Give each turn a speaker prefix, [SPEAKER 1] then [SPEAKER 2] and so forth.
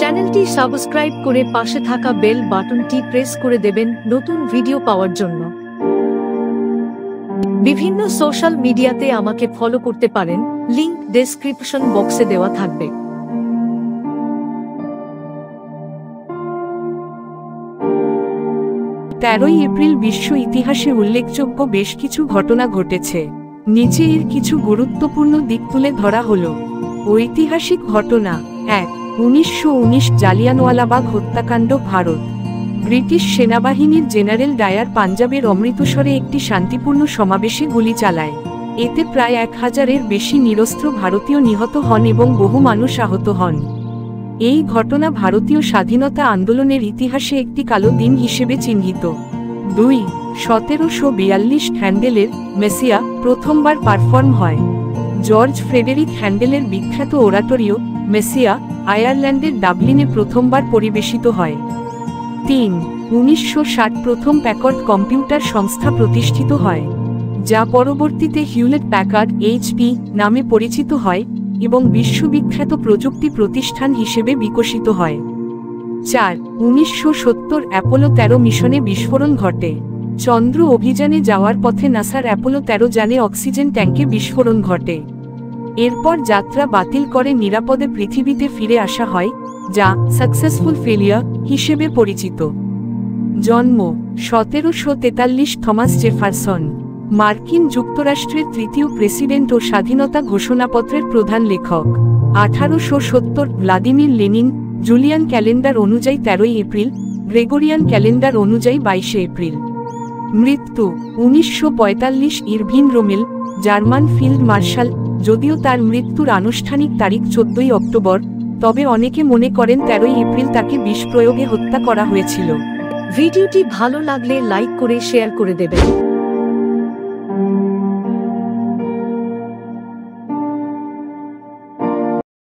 [SPEAKER 1] চ্যানেলটি সাবস্ক্রাইব করে পাশে থাকা বেল বাটনটি প্রেস করে দেবেন নতুন ভিডিও পাওয়ার জন্য। বিভিন্ন সোশ্যাল মিডিয়াতে আমাকে ফলো করতে পারেন, লিংক ডেসক্রিপশন বক্সে দেওয়া থাকবে।
[SPEAKER 2] 13ই এপ্রিল বিশ্ব ইতিহাসে উল্লেখযোগ্য বেশ কিছু ঘটনা ঘটেছে। নিচে এর কিছু গুরুত্বপূর্ণ দিক তুলে ধরা হলো। ঐতিহাসিক ঘটনা 1। 1919 জালিয়ানওয়ালাবাগ হত্যাকাণ্ড। ভারত ব্রিটিশ সেনাবাহিনীর জেনারেল ডায়ার পাঞ্জাবের অমৃতসরে একটি শান্তিপূর্ণ সমাবেশে গুলি চালায়। এতে প্রায় 1000-এর বেশি নিরস্ত্র ভারতীয় নিহত হন এবং বহু মানুষ আহত হন। এই ঘটনা ভারতীয় স্বাধীনতা আন্দোলনের ইতিহাসে একটি কালো দিন হিসেবে চিহ্নিত। 2। 1742 হ্যান্ডেলের মেসিয়া প্রথমবার পারফর্ম হয়। জর্জ ফ্রেডেরিক হ্যান্ডেলের বিখ্যাত ওরাটোরিও মেসিয়া আয়ারল্যান্ডের ডাবলিনে প্রথমবার পরিবেশিত হয়। 3। 1960 প্রথম প্যাকার্ড কম্পিউটার সংস্থা প্রতিষ্ঠিত হয়, যা পরবর্তীতে হিউলেট প্যাকার্ড এইচপি নামে পরিচিত হয় এবং বিশ্ববিখ্যাত প্রযুক্তি প্রতিষ্ঠান হিসেবে বিকশিত হয়। 4। 1970 অ্যাপোলো 13 মিশনে বিস্ফোরণ ঘটে। চন্দ্র অভিযানে যাওয়ার পথে নাসার অ্যাপোলো 13 যানে অক্সিজেন ট্যাঙ্কে বিস্ফোরণ ঘটে। এরপর যাত্রা বাতিল করে নিরাপদে পৃথিবীতে ফিরে আসা হয়, যা সাকসেসফুল ফেলিয়ার হিসেবে পরিচিত। জন্ম 1743 থমাস জেফারসন, মার্কিন যুক্তরাষ্ট্রের তৃতীয় প্রেসিডেন্ট ও স্বাধীনতা ঘোষণাপত্রের প্রধান লেখক। 1870 ভ্লাদিমির লেনিন, জুলিয়ান ক্যালেন্ডার অনুযায়ী 13ই এপ্রিল, গ্রেগরিয়ান ক্যালেন্ডার অনুযায়ী 22শে এপ্রিল। মৃত্যু 1945 Erwin Rommel, German field marshal. যদিও তার মৃত্যুর আনুষ্ঠানিক তারিখ 14ই অক্টোবর, তবে অনেকে মনে করেন 13ই এপ্রিল তাকে বিষ প্রয়োগে হত্যা করা হয়েছিল।
[SPEAKER 1] ভিডিওটি ভালো লাগলে লাইক করে শেয়ার করে দেবেন।